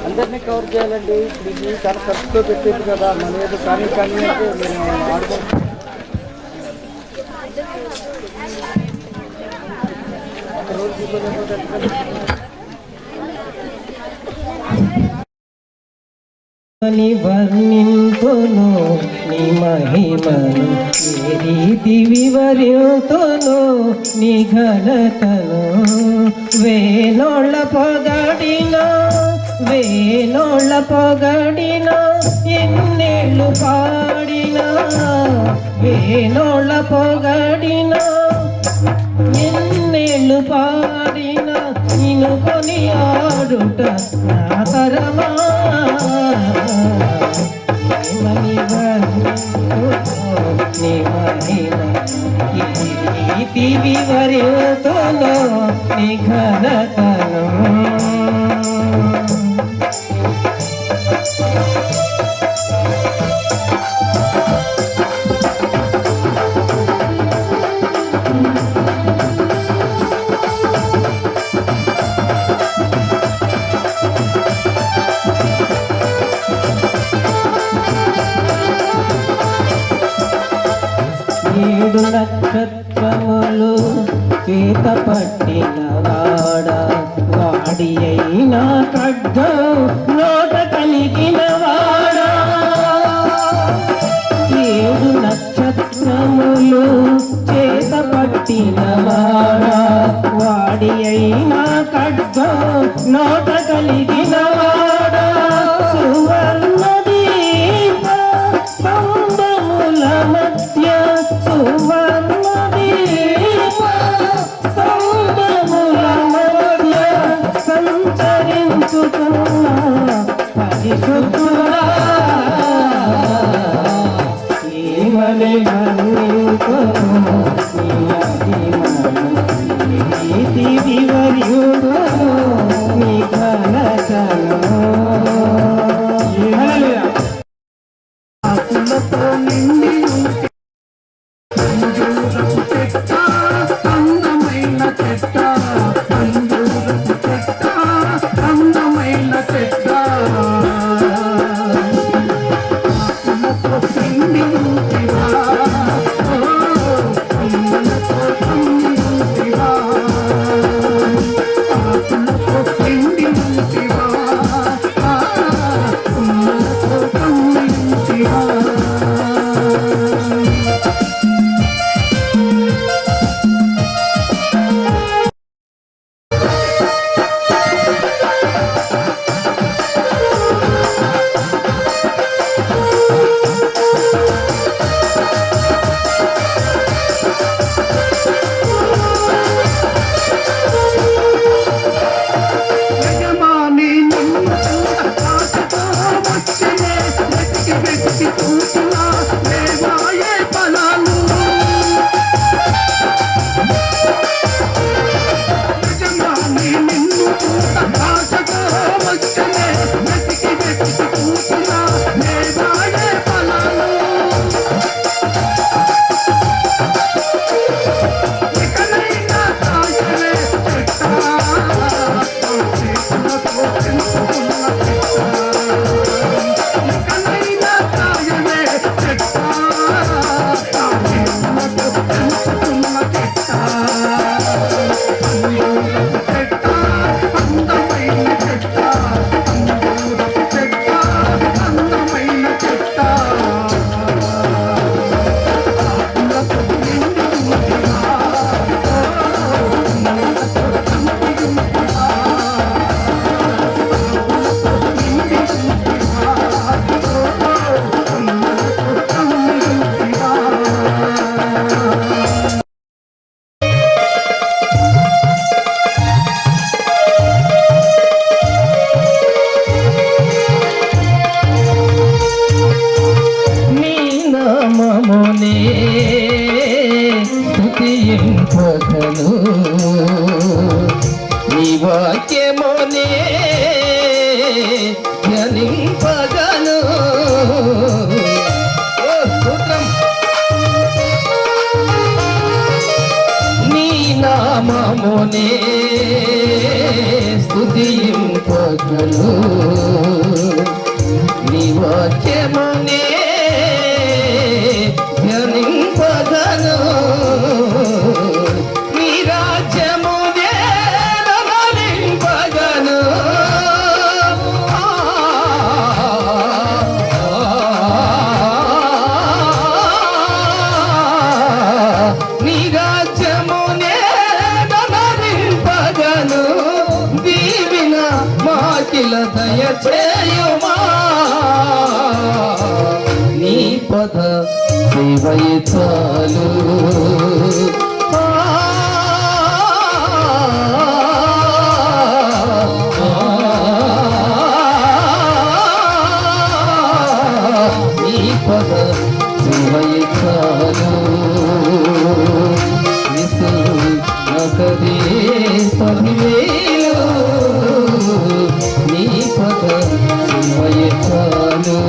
అందరినీ కవర్ చేయాలండి. ఇప్పుడు ఇది చాలా ఖర్చుతో పెట్టేది కదా, మన ఏదో కానీ అంటే మేము ఆడుకుంటాం. వర్ణింతును నీ మహిమను, ఏ రీతి వివరింతును నీ ఘనతను. వేణోళ్ళ పొగడిన ఎన్నేళ్ళు పాడిన, వేణోళ్ళ పొగడిన ఎన్నేళ్ళు పాడిన, నిన్ను కొని ఆడుట నా తరమా. వివరితోను నీ ఘనతను. ఏడు నక్షత్రములు చేత పట్టిన వాడా, వాడి అయినా ఖడ్గం నోట కలిగిన వాడా. ఏడు నక్షత్రములు చేత పట్టిన వాడా, వాడి అయినా ఖడ్గం నోట కలిగిన వాడా. సువర్ణ దీప స్తంభముల మధ్య, సువర్ణ దీప స్తంభముల మధ్య సంచరించుతున్న పరిశుద్ధుడా. ఏమని వర్ణింతును నీ మహిమను, నీతి వివరియుడు నీ ఘనతను. స్తుతింపగను నీ వాక్యమునే ధ్యానింపగను. నీ నామమునే స్తుతి ధ్యానింపగను నీ వాక్యమునే ధ్యానింపగను నీ రాజ్యమునే ధ్యానింపగను నీ రాజ్యమునే ధ్యానింపగను దీవిన మాకిల దయచేయుమా నీ పద సేవయే చాలు నీ పద సేవయే చాలు నకదే పదివేలు నీ పద సేవయే చాలు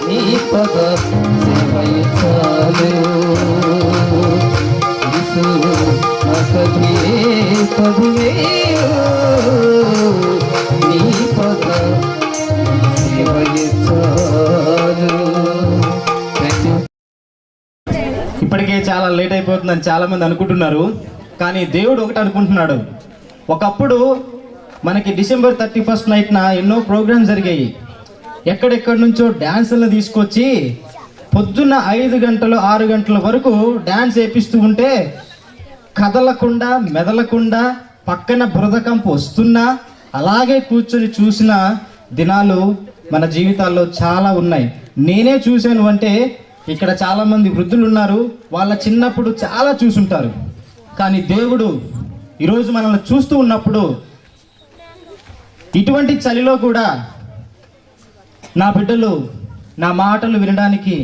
నీ పద సేవయే చాలు నకదే పదివేలు నీ పద సేవయే చాలు. ఇప్పటికే చాలా లేట్ అయిపోతుందని చాలా మంది అనుకుంటున్నారు, కానీ దేవుడు ఒకటి అనుకుంటున్నాడు. ఒకప్పుడు మనకి డిసెంబర్ 31 నైట్న ఎన్నో ప్రోగ్రామ్స్ జరిగాయి. ఎక్కడెక్కడి నుంచో డ్యాన్సులను తీసుకొచ్చి పొద్దున్న 5 గంటలు 6 గంటల వరకు డ్యాన్స్ వేపిస్తూ ఉంటే కదలకుండా మెదలకుండా పక్కన బురదకంపు వస్తున్నా అలాగే కూర్చొని చూసిన దినాలు మన జీవితాల్లో చాలా ఉన్నాయి. నేనే చూశాను అంటే ఇక్కడ చాలా మంది వృద్ధులు ఉన్నారు, వాళ్ళ చిన్నప్పుడు చాలా చూసుంటారు. కానీ దేవుడు ఈరోజు మనల్ని చూస్తూ ఉన్నప్పుడు ఇటువంటి చలిలో కూడా నా బిడ్డలు నా మాటలు వినడానికి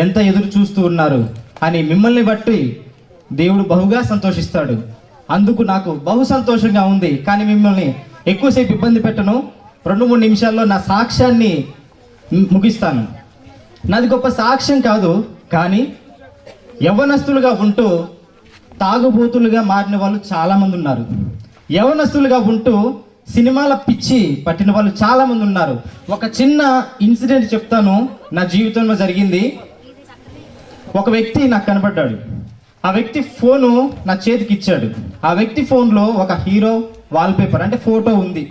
ఎంత ఎదురు చూస్తూ ఉన్నారు అని మిమ్మల్ని బట్టి దేవుడు బహుగా సంతోషిస్తాడు. అందుకు నాకు బహు సంతోషంగా ఉంది. కానీ మిమ్మల్ని ఎక్కువసేపు ఇబ్బంది పెట్టను. 2-3 నిమిషాల్లో నా సాక్ష్యాన్ని ముగిస్తాను. నాది గొప్ప సాక్ష్యం కాదు, కానీ యవ్వనస్తులుగా ఉంటూ తాగుబోతులుగా మారిన వాళ్ళు చాలామంది ఉన్నారు. యవ్వనస్తులుగా ఉంటూ సినిమాల పిచ్చి పట్టిన వాళ్ళు చాలామంది ఉన్నారు. ఒక చిన్న ఇన్సిడెంట్ చెప్తాను, నా జీవితంలో జరిగింది. ఒక వ్యక్తి నాకు కనపడ్డాడు. ఆ వ్యక్తి ఫోను నా చేతికి ఇచ్చాడు. ఆ వ్యక్తి ఫోన్లో ఒక హీరో వాల్పేపర్ అంటే ఫోటో ఉంది.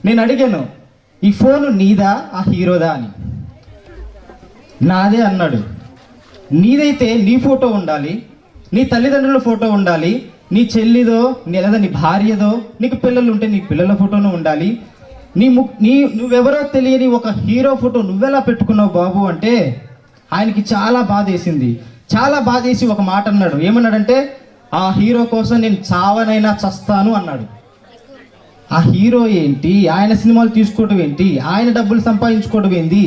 నేను అడిగాను, ఈ ఫోను నీదా ఆ హీరోదా అని. నాదే అన్నాడు. నీదైతే నీ ఫోటో ఉండాలి, నీ తల్లిదండ్రుల ఫోటో ఉండాలి, నీ చెల్లిదో లేదా నీ భార్యదో, నీకు పిల్లలు ఉంటే నీ పిల్లల ఫోటోను ఉండాలి. నువ్వెవరో తెలియని ఒక హీరో ఫోటో నువ్వెలా పెట్టుకున్నావు బాబు అంటే ఆయనకి చాలా బాధేసింది. చాలా బాధేసి ఒక మాట అన్నాడు. ఏమన్నాడంటే, ఆ హీరో కోసం నేను చావనైనా చస్తాను అన్నాడు. ఆ హీరో ఏంటి, ఆయన సినిమాలు తీసుకోవడం ఏంటి, ఆయన డబ్బులు సంపాదించుకోవడం ఏంటి,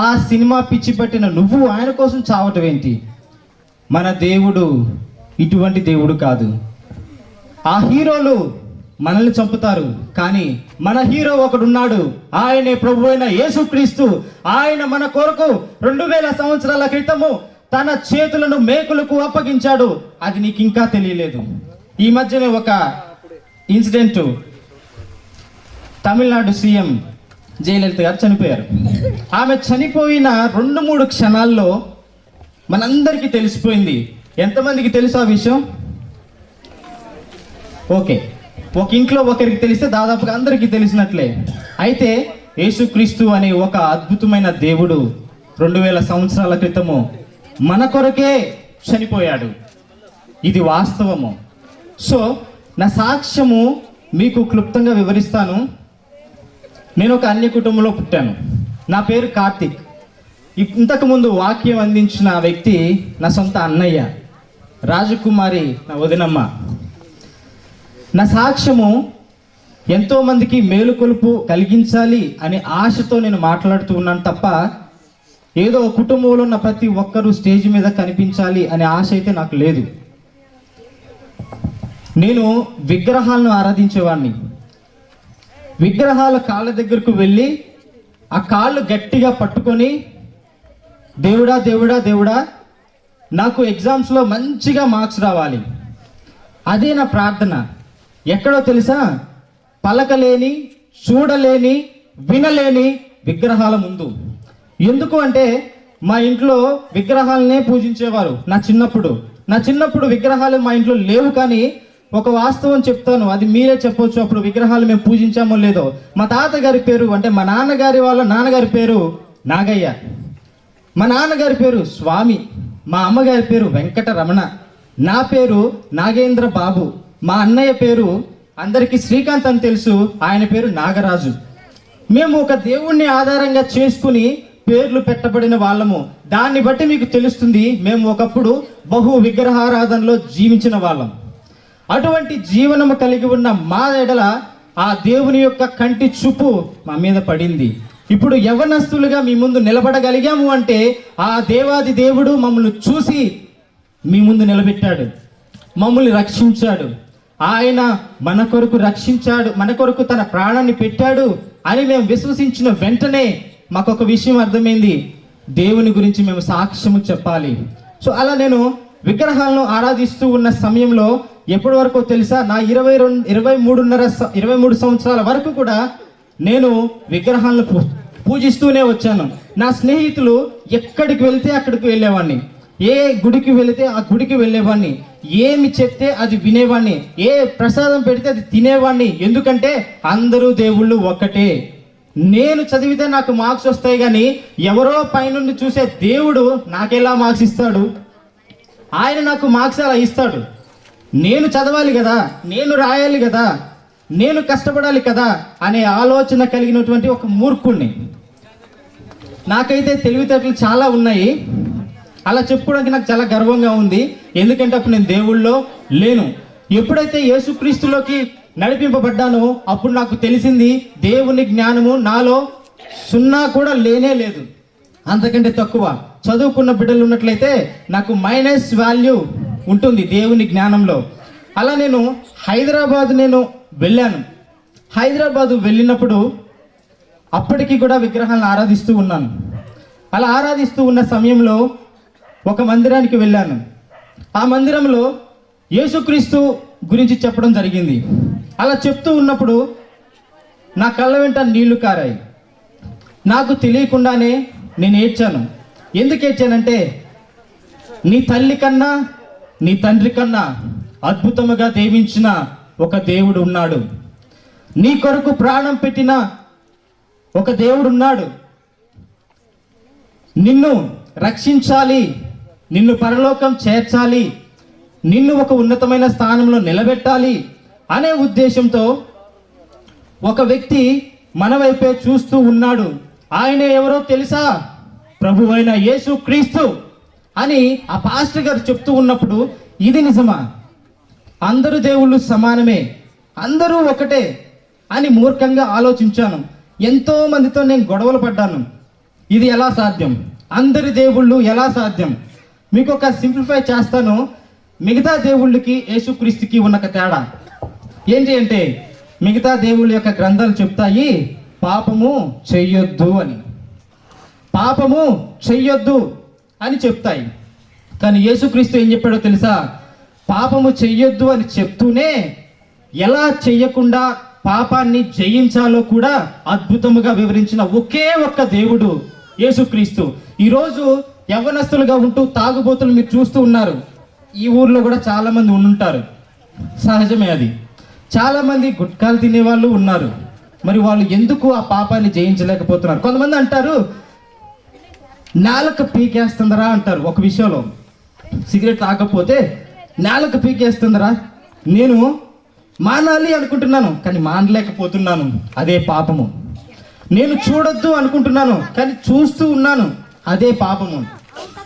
ఆ సినిమా పిచ్చి పట్టిన నువ్వు ఆయన కోసం చావటం ఏంటి? మన దేవుడు ఇటువంటి దేవుడు కాదు. ఆ హీరోలు మనల్ని చంపుతారు, కానీ మన హీరో ఒకడున్నాడు. ఆయనే ప్రభు అయిన యేసుక్రీస్తు. ఆయన మన కొరకు 2000 సంవత్సరాల క్రితము తన చేతులను మేకులకు అప్పగించాడు. అది నీకు ఇంకా తెలియలేదు. ఈ మధ్యనే ఒక ఇన్సిడెంట్, తమిళనాడు సీఎం జయలలిత గారు చనిపోయారు. ఆమె చనిపోయిన 2-3 క్షణాల్లో మనందరికీ తెలిసిపోయింది. ఎంతమందికి తెలుసు ఆ విషయం? ఓకే, ఒక ఇంట్లో ఒకరికి తెలిస్తే దాదాపుగా అందరికీ తెలిసినట్లే. అయితే యేసుక్రీస్తు అనే ఒక అద్భుతమైన దేవుడు 2000 సంవత్సరాల క్రితము మన కొరకే చనిపోయాడు. ఇది వాస్తవము. సో నా సాక్ష్యము మీకు క్లుప్తంగా వివరిస్తాను. నేను ఒక అన్య కుటుంబంలో పుట్టాను. నా పేరు కార్తిక్. ఇంతకుముందు వాక్యం అందించిన వ్యక్తి నా సొంత అన్నయ్య, రాజకుమారి నా వదినమ్మ. నా సాక్ష్యము ఎంతోమందికి మేలుకొలుపు కలిగించాలి అనే ఆశతో నేను మాట్లాడుతూ ఉన్నాను తప్ప ఏదో కుటుంబంలో ఉన్న ప్రతి ఒక్కరూ స్టేజ్ మీద కనిపించాలి అనే ఆశ అయితే నాకు లేదు. నేను విగ్రహాలను ఆరాధించేవాడిని. విగ్రహాల కాళ్ళ దగ్గరకు వెళ్ళి ఆ కాళ్ళు గట్టిగా పట్టుకొని దేవుడా దేవుడా దేవుడా నాకు ఎగ్జామ్స్లో మంచిగా మార్క్స్ రావాలి. అదే నా ప్రార్థన. ఎక్కడో తెలుసా? పలకలేని, చూడలేని, వినలేని విగ్రహాల ముందు. ఎందుకు అంటే మా ఇంట్లో విగ్రహాలనే పూజించేవారు. నా చిన్నప్పుడు విగ్రహాలు మా ఇంట్లో లేవు. కానీ ఒక వాస్తవం చెప్తాను, అది మీరే చెప్పొచ్చు. అప్పుడు విగ్రహాలు మేము పూజించామో లేదో. మా తాతగారి పేరు అంటే మా నాన్నగారి వాళ్ళ నాన్నగారి పేరు నాగయ్య, మా నాన్నగారి పేరు స్వామి, మా అమ్మగారి పేరు వెంకటరమణ, నా పేరు నాగేంద్ర బాబు, మా అన్నయ్య పేరు అందరికీ శ్రీకాంత్ అని తెలుసు, ఆయన పేరు నాగరాజు. మేము ఒక దేవుణ్ణి ఆధారంగా చేసుకుని పేర్లు పెట్టబడిన వాళ్ళము. దాన్ని బట్టి మీకు తెలుస్తుంది మేము ఒకప్పుడు బహు విగ్రహారాధనలో జీవించిన వాళ్ళం. అటువంటి జీవనము కలిగి ఉన్న మా ఎడల ఆ దేవుని యొక్క కంటి చూపు మా మీద పడింది. ఇప్పుడు యవనస్తులుగా మీ ముందు నిలబడగలిగాము అంటే ఆ దేవాది దేవుడు మమ్మల్ని చూసి మీ ముందు నిలబెట్టాడు, మమ్మల్ని రక్షించాడు. ఆయన మన కొరకు రక్షించాడు, మన కొరకు తన ప్రాణాన్ని పెట్టాడు అని మేము విశ్వసించిన వెంటనే మాకు ఒక విషయం అర్థమైంది, దేవుని గురించి మేము సాక్ష్యము చెప్పాలి. సో అలా నేను విగ్రహాలను ఆరాధిస్తూ ఉన్న సమయంలో ఎప్పటి వరకు తెలుసా? నా 23 సంవత్సరాల వరకు కూడా నేను విగ్రహాలను పూజిస్తూనే వచ్చాను. నా స్నేహితులు ఎక్కడికి వెళ్తే అక్కడికి వెళ్ళేవాడిని, ఏ గుడికి వెళితే ఆ గుడికి వెళ్ళేవాడిని, ఏమి చెప్తే అది వినేవాడిని, ఏ ప్రసాదం పెడితే అది తినేవాడిని. ఎందుకంటే అందరూ దేవుళ్ళు ఒక్కటే. నేను చదివితే నాకు మార్క్స్ వస్తాయి, కానీ ఎవరో పైనుండి చూసే దేవుడు నాకెలా మార్క్స్ ఇస్తాడు? ఆయన నాకు మార్క్స్ అలా ఇస్తాడు. నేను చదవాలి కదా, నేను రాయాలి కదా, నేను కష్టపడాలి కదా అనే ఆలోచన కలిగినటువంటి ఒక మూర్ఖుణ్ణి. నాకైతే తెలివితేటలు చాలా ఉన్నాయి, అలా చెప్పుకోవడానికి నాకు చాలా గర్వంగా ఉంది. ఎందుకంటే అప్పుడు నేను దేవుళ్ళో లేను. ఎప్పుడైతే యేసుక్రీస్తులోకి నడిపింపబడ్డానో అప్పుడు నాకు తెలిసింది దేవుని జ్ఞానము నాలో సున్నా కూడా లేనే లేదు, అంతకంటే తక్కువ. చదువుకున్న బిడ్డలు ఉన్నట్లయితే నాకు మైనస్ వాల్యూ ఉంటుంది దేవుని జ్ఞానంలో. అలా నేను హైదరాబాద్ వెళ్ళాను. హైదరాబాదు వెళ్ళినప్పుడు అప్పటికి కూడా విగ్రహాలను ఆరాధిస్తూ ఉన్నాను. అలా ఆరాధిస్తూ ఉన్న సమయంలో ఒక మందిరానికి వెళ్ళాను. ఆ మందిరంలో యేసుక్రీస్తు గురించి చెప్పడం జరిగింది. అలా చెప్తూ ఉన్నప్పుడు నా కళ్ళ వెంట నీళ్లు కారాయి. నాకు తెలియకుండానే నేను ఏడ్చాను. ఎందుకు ఏడ్చానంటే నీ తల్లి కన్నా నీ తండ్రి కన్నా అద్భుతముగా దేవించిన ఒక దేవుడు ఉన్నాడు, నీ కొరకు ప్రాణం పెట్టిన ఒక దేవుడు ఉన్నాడు. నిన్ను రక్షించాలి, నిన్ను పరలోకం చేర్చాలి, నిన్ను ఒక ఉన్నతమైన స్థానంలో నిలబెట్టాలి అనే ఉద్దేశంతో ఒక వ్యక్తి మన వైపే చూస్తూ ఉన్నాడు. ఆయన ఎవరో తెలుసా? ప్రభువైన యేసుక్రీస్తు అని ఆ పాస్టర్ గారు చెప్తూ ఉన్నప్పుడు ఇది నిజమా? అందరూ దేవుళ్ళు సమానమే, అందరూ ఒకటే అని మూర్ఖంగా ఆలోచించాను. ఎంతో మందితో నేను గొడవలు పడ్డాను. ఇది ఎలా సాధ్యం? అందరి దేవుళ్ళు ఎలా సాధ్యం? మీకు ఒక సింప్లిఫై చేస్తాను. మిగతా దేవుళ్ళకి యేసుక్రీస్తుకి ఉన్న తేడా ఏంటి అంటే, మిగతా దేవుళ్ళ యొక్క గ్రంథాలు చెప్తాయి పాపము చెయ్యొద్దు అని, పాపము చెయ్యొద్దు అని చెప్తాయి. కానీ యేసుక్రీస్తు ఏం చెప్పాడో తెలుసా? పాపము చెయ్యొద్దు అని చెప్తూనే ఎలా చెయ్యకుండా పాపాన్ని జయించాలో కూడా అద్భుతముగా వివరించిన ఒకే ఒక్క దేవుడు యేసుక్రీస్తు. ఈరోజు యవ్వనస్తులుగా ఉంటూ తాగుబోతులు మీరు చూస్తూ ఉన్నారు. ఈ ఊర్లో కూడా చాలా మంది ఉండుంటారు, సహజమే అది. చాలా మంది గుట్కాలు తినేవాళ్ళు ఉన్నారు. మరి వాళ్ళు ఎందుకు ఆ పాపాన్ని జయించలేకపోతున్నారు? కొంతమంది అంటారు నాలుక పీకేస్తుందరా అంటారు. ఒక విషయంలో సిగరెట్ తాగకపోతే నాలుక పీకేస్తుందరా, నేను మానాలి అనుకుంటున్నాను కానీ మానలేకపోతున్నాను, అదే పాపము. నేను చూడొద్దు అనుకుంటున్నాను కానీ చూస్తూ ఉన్నాను, అదే పాపము.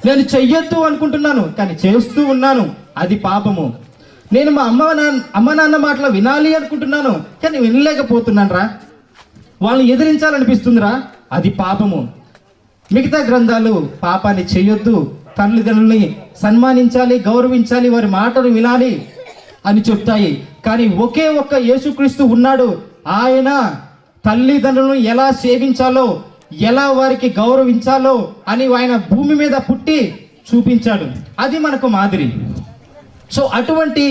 నేను చెయ్యొద్దు అనుకుంటున్నాను కానీ చేస్తూ ఉన్నాను, అది పాపము. నేను మా అమ్మ నాన్న మాటలు వినాలి అనుకుంటున్నాను కానీ వినలేకపోతున్నాను రా, వాళ్ళని ఎదిరించాలనిపిస్తుందిరా, అది పాపము. మిగతా గ్రంథాలు పాపాన్ని చేయొద్దు, తల్లిదండ్రుల్ని సన్మానించాలి, గౌరవించాలి, వారి మాటలు వినాలి అని చెప్తాయి. కానీ ఒకే ఒక్క యేసుక్రీస్తు ఉన్నాడు. ఆయన తల్లిదండ్రులను ఎలా సేవించాలో, ఎలా వారికి గౌరవించాలో అని ఆయన భూమి మీద పుట్టి చూపించాడు. అది మనకు మాదిరి. సో అటువంటి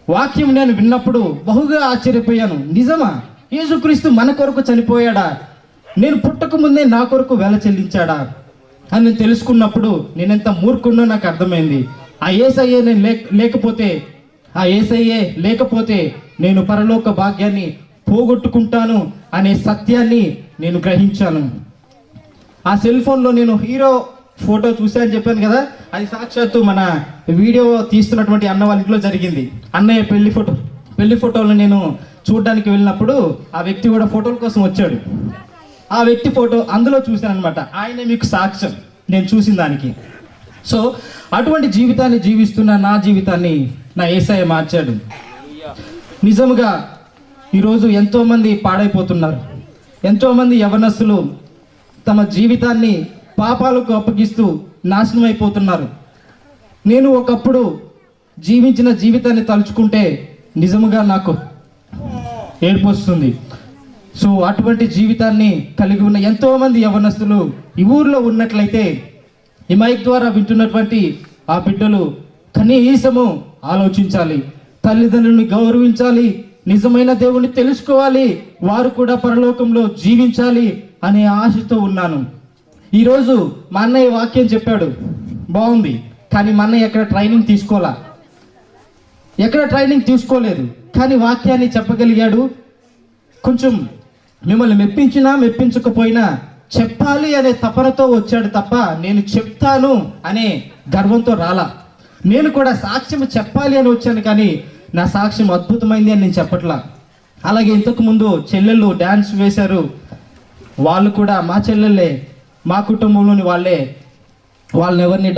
వాక్యం నేను విన్నప్పుడు బహుగా ఆశ్చర్యపోయాను. నిజమా? యేసుక్రీస్తు మన కొరకు చనిపోయాడా? నేను పుట్టక ముందే నా కొరకు వెల చెల్లించాడా అని నేను తెలుసుకున్నప్పుడు నేనెంత మూర్ఖున్నో నాకు అర్థమైంది. ఆ యేసయ్యే నేను లేకపోతే నేను పరలోక భాగ్యాన్ని పోగొట్టుకుంటాను అనే సత్యాన్ని నేను గ్రహించాను. ఆ సెల్ ఫోన్లో నేను హీరో ఫోటో చూశాను చెప్పాను కదా, అది సాక్షాత్తు మన వీడియో తీస్తున్నటువంటి అన్న వాళ్ళ ఇంట్లో జరిగింది. అన్నయ్య పెళ్లి ఫోటోలు నేను చూడడానికి వెళ్ళినప్పుడు ఆ వ్యక్తి కూడా ఫోటోల కోసం వచ్చాడు. ఆ వ్యక్తి ఫోటో అందులో చూశాను అనమాట. ఆయనే మీకు సాక్ష్యం నేను చూసిన దానికి. సో అటువంటి జీవితాన్ని జీవిస్తున్న నా జీవితాన్ని నా యేసయ్య మార్చాడు. నిజముగా ఈరోజు ఎంతోమంది పాడైపోతున్నారు. ఎంతోమంది యవనస్తులు తమ జీవితాన్ని పాపాలకు అప్పగిస్తూ నాశనం అయిపోతున్నారు. నేను ఒకప్పుడు జీవించిన జీవితాన్ని తలుచుకుంటే నిజముగా నాకు ఏడుపు వస్తుంది. సో అటువంటి జీవితాన్ని కలిగి ఉన్న ఎంతోమంది యవనస్తులు ఈ ఊర్లో ఉన్నట్లయితే ఈ మైక్ ద్వారా వింటున్నటువంటి ఆ బిడ్డలు కనీసము ఆలోచించాలి, తల్లిదండ్రులను గౌరవించాలి, నిజమైన దేవుణ్ణి తెలుసుకోవాలి, వారు కూడా పరలోకంలో జీవించాలి అనే ఆశతో ఉన్నాను. ఈరోజు మా అన్నయ్య వాక్యం చెప్పాడు, బాగుంది. కానీ మా అన్నయ్య ఎక్కడ ట్రైనింగ్ తీసుకోలేదు. కానీ వాక్యాన్ని చెప్పగలిగాడు. కొంచెం మిమ్మల్ని మెప్పించకపోయినా చెప్పాలి అనే తపనతో వచ్చాడు తప్ప నేను చెప్తాను అనే గర్వంతో రాలా. నేను కూడా సాక్ష్యం చెప్పాలి అని వచ్చాను, కానీ నా సాక్ష్యం అద్భుతమైంది అని నేను చెప్పట్లా. అలాగే ఇంతకు ముందు చెల్లెళ్ళు డ్యాన్స్ వేశారు. వాళ్ళు కూడా మా చెల్లెళ్ళే, మా కుటుంబంలోని వాళ్ళని ఎవరిని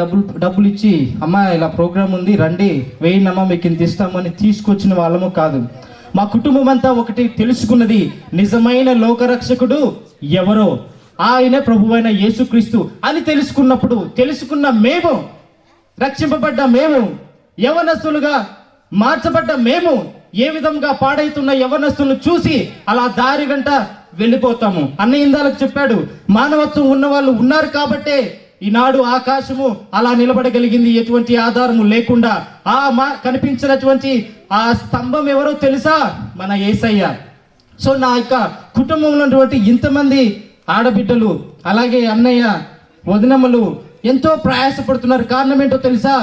డబ్బులు ఇచ్చి అమ్మ ఇలా ప్రోగ్రామ్ ఉంది రండి వేయండమ్మా మీకు ఇంత ఇస్తామని తీసుకొచ్చిన వాళ్ళము కాదు. మా కుటుంబం అంతా ఒకటి తెలుసుకున్నది, నిజమైన లోకరక్షకుడు ఎవరో ఆయనే ప్రభువైన యేసుక్రీస్తు అని తెలుసుకున్న మేము, రక్షింపబడ్డ మేము, యవనస్తులుగా మార్చబడ్డ మేము ఏ విధంగా పాడైతున్న యవనస్తులను చూసి అలా దారి వెంట వెళ్ళిపోతాము. అన్న ఇందాలకు చెప్పాడు, మానవత్వం ఉన్న వాళ్ళు ఉన్నారు కాబట్టే ఈనాడు ఆకాశము అలా నిలబడగలిగింది ఎటువంటి ఆధారము లేకుండా. కనిపించినటువంటి ఆ స్తంభం ఎవరో తెలుసా? మన యేసయ్య. సో నా యొక్క కుటుంబంలో ఉన్నటువంటి ఇంతమంది ఆడబిడ్డలు, అలాగే అన్నయ్య వదినమ్మలు ఎంతో ప్రయాసపడుతున్నారు. కారణం ఏంటో తెలుసా?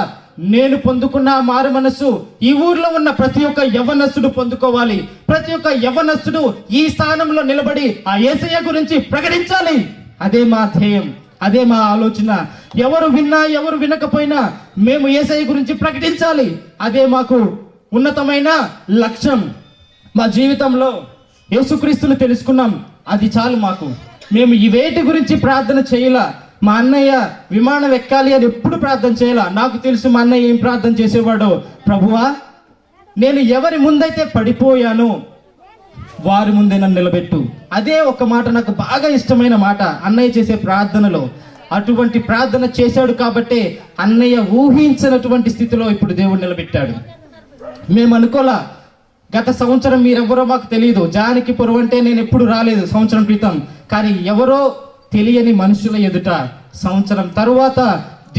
నేను పొందుకున్న మారు మనస్సు ఈ ఊర్లో ఉన్న ప్రతి ఒక్క యవ్వనస్తుడు పొందుకోవాలి. ప్రతి ఒక్క యవ్వనస్తుడు ఈ స్థానంలో నిలబడి ఆ యేసయ్య గురించి ప్రకటించాలి. అదే మా ధ్యేయం, అదే మా ఆలోచన. ఎవరు విన్నా ఎవరు వినకపోయినా మేము యేసయ్య గురించి ప్రకటించాలి. అదే మాకు ఉన్నతమైన లక్ష్యం. మా జీవితంలో యేసుక్రీస్తుని తెలుసుకున్నాం, అది చాలు మాకు. మేము ఈ వేటి గురించి ప్రార్థన చేయాల. మా అన్నయ్య విమానం ఎక్కాలి అని ఎప్పుడు ప్రార్థన చేయాల. నాకు తెలుసు మా అన్నయ్య ఏం ప్రార్థన చేసేవాడో, ప్రభువా నేను ఎవరి ముందైతే పడిపోయానో వారి ముందే నన్ను నిలబెట్టు. అదే ఒక మాట నాకు బాగా ఇష్టమైన మాట అన్నయ్య చేసే ప్రార్థనలో. అటువంటి ప్రార్థన చేశాడు కాబట్టే అన్నయ్య ఊహించినటువంటి స్థితిలో ఇప్పుడు దేవుడు నిలబెట్టాడు. మేము అనుకోలా. గత సంవత్సరం మీరెవరో మాకు తెలియదు. జానకిపురం అంటే నేను ఎప్పుడు రాలేదు సంవత్సరం క్రితం. కానీ ఎవరో తెలియని మనుషుల ఎదుట సంవత్సరం తరువాత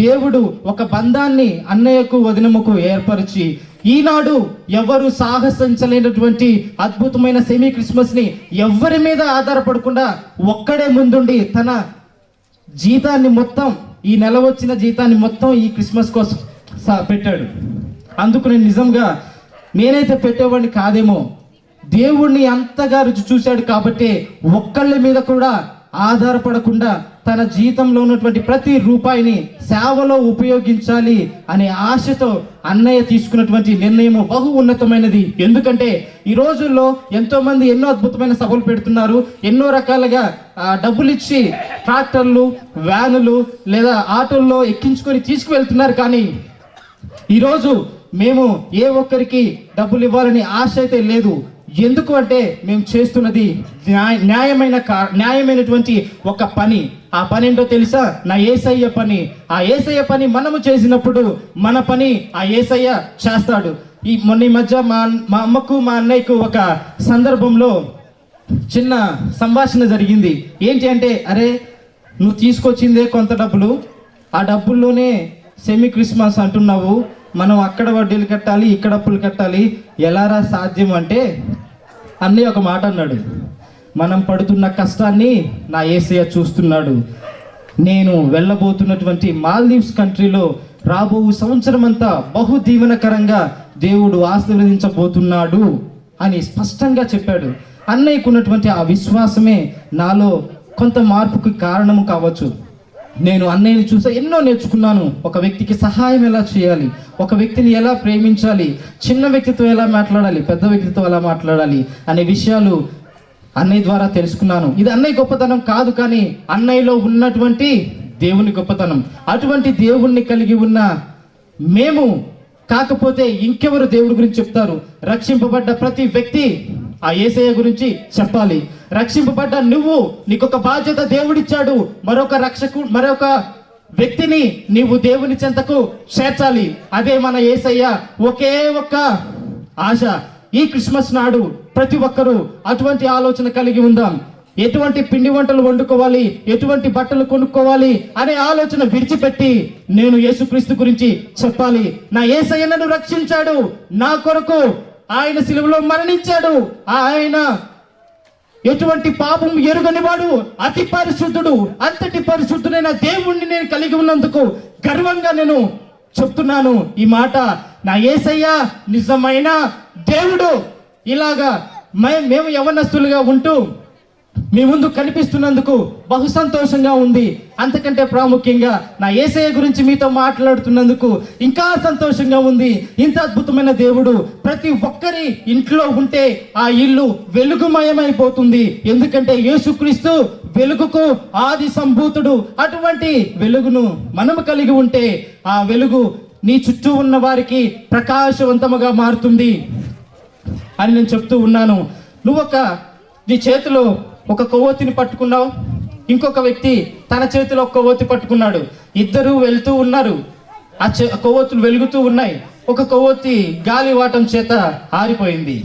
దేవుడు ఒక బంధాన్ని అన్నయ్యకు వదినమ్మకు ఏర్పరిచి ఈనాడు ఎవరు సాహసించలేనటువంటి అద్భుతమైన సెమీ క్రిస్మస్ ని ఎవరి మీద ఆధారపడకుండా ఒక్కడే ముందుండి తన జీతాన్ని మొత్తం, ఈ నెల వచ్చిన జీతాన్ని మొత్తం ఈ క్రిస్మస్ కోసం పెట్టాడు. అందుకు నేను నిజంగా నేనైతే పెట్టేవాడిని కాదేమో. దేవుణ్ణి అంతగా రుచి చూశాడు కాబట్టి ఒక్కళ్ళ మీద కూడా ఆధారపడకుండా తన జీతంలో ఉన్నటువంటి ప్రతి రూపాయిని సేవలో ఉపయోగించాలి అనే ఆశతో అన్నయ్య తీసుకున్నటువంటి నిర్ణయం బహు ఉన్నతమైనది. ఎందుకంటే ఈ రోజుల్లో ఎంతో మంది ఎన్నో అద్భుతమైన సభలు పెడుతున్నారు. ఎన్నో రకాలుగా డబ్బులు ఇచ్చి ట్రాక్టర్లు, వ్యానులు లేదా ఆటోల్లో ఎక్కించుకొని తీసుకువెళ్తున్నారు. కానీ ఈరోజు మేము ఏ ఒక్కరికి డబ్బులు ఇవ్వాలని ఆశ అయితే లేదు. ఎందుకు అంటే మేము చేస్తున్నది న్యాయమైనటువంటి ఒక పని. ఆ పని ఏంటో తెలుసా? నా యేసయ్య పని. ఆ యేసయ్య పని మనము చేసినప్పుడు మన పని ఆ యేసయ్య చేస్తాడు. ఈ మధ్య మా అమ్మకు మా అన్నయ్యకు ఒక సందర్భంలో చిన్న సంభాషణ జరిగింది. ఏంటి అంటే, అరే నువ్వు తీసుకొచ్చిందే కొంత డబ్బులు, ఆ డబ్బుల్లోనే సెమీ క్రిస్మస్ అంటున్నావు, మనం అక్కడ వడ్డీలు కట్టాలి, ఇక్కడ అప్పులు కట్టాలి, ఎలారా సాధ్యం అంటే అన్నయ్య ఒక మాట అన్నాడు, మనం పడుతున్న కష్టాన్ని నా యేసయ్య చూస్తున్నాడు. నేను వెళ్ళబోతున్నటువంటి మాల్దీవ్స్ కంట్రీలో రాబో సంవత్సరం అంతా బహు దీవెనకరంగా దేవుడు ఆశీర్వదించబోతున్నాడు అని స్పష్టంగా చెప్పాడు. అన్నయ్యకున్నటువంటి ఆ విశ్వాసమే నాలో కొంత మార్పుకి కారణము కావచ్చు. నేను అన్నయ్యని చూసా ఎన్నో నేర్చుకున్నాను. ఒక వ్యక్తికి సహాయం ఎలా చేయాలి, ఒక వ్యక్తిని ఎలా ప్రేమించాలి, చిన్న వ్యక్తితో ఎలా మాట్లాడాలి, పెద్ద వ్యక్తితో ఎలా మాట్లాడాలి అనే విషయాలు అన్నయ్య ద్వారా తెలుసుకున్నాను. ఇది అన్నయ్య గొప్పతనం కాదు, కానీ అన్నయ్యలో ఉన్నటువంటి దేవుని గొప్పతనం. అటువంటి దేవుణ్ణి కలిగి ఉన్న మేము కాకపోతే ఇంకెవరు దేవుడి గురించి చెప్తారు? రక్షింపబడ్డ ప్రతి వ్యక్తి ఆ యేసయ్య గురించి చెప్పాలి. రక్షింపబడ్డ నువ్వు, నీకొక బాధ్యత దేవుడిచ్చాడు, మరొక వ్యక్తిని నీవు దేవుని చెంతకు చేర్చాలి. అదే మన యేసయ్య ఒకే ఒక్క ఆశ. ఈ క్రిస్మస్ నాడు ప్రతి ఒక్కరూ అటువంటి ఆలోచన కలిగి ఉందాం. ఎటువంటి పిండి వంటలు వండుకోవాలి, ఎటువంటి బట్టలు కొనుక్కోవాలి అనే ఆలోచన విడిచిపెట్టి నేను యేసుక్రీస్తు గురించి చెప్పాలి. నా యేసయ్య నన్ను రక్షించాడు, నా కొరకు ఆయన సిలువలో మరణించాడు, ఆయన ఎటువంటి పాపం ఎరుగని వాడు, అతి పరిశుద్ధుడు, అంతటి పరిశుద్ధుడైన దేవుణ్ణి నేను కలిగి ఉన్నందుకు గర్వంగా నేను చెప్తున్నాను ఈ మాట. నా యేసయ్య నిజమైన దేవుడు. ఇలాగా మేము యవనస్తులుగా ఉంటూ మీ ముందు కనిపిస్తున్నందుకు బహు సంతోషంగా ఉంది. అంతకంటే ప్రాముఖ్యంగా నా యేసయ్య గురించి మీతో మాట్లాడుతున్నందుకు ఇంకా సంతోషంగా ఉంది. ఇంత అద్భుతమైన దేవుడు ప్రతి ఒక్కరి ఇంట్లో ఉంటే ఆ ఇల్లు వెలుగుమయమైపోతుంది. ఎందుకంటే యేసుక్రీస్తు వెలుగుకు ఆది సంభూతుడు. అటువంటి వెలుగును మనము కలిగి ఉంటే ఆ వెలుగు నీ చుట్టూ ఉన్న వారికి ప్రకాశవంతముగా మారుతుంది అని నేను చెప్తూ ఉన్నాను. నీ చేతిలో ఒక కొవ్వొత్తిని పట్టుకున్నావు, ఇంకొక వ్యక్తి తన చేతిలో ఒక కొవ్వొత్తి పట్టుకున్నాడు. ఇద్దరు వెళ్తూ ఉన్నారు, ఆ కొవ్వొత్తులు వెలుగుతూ ఉన్నాయి. ఒక కొవ్వొత్తి గాలి వాటం చేత ఆరిపోయింది.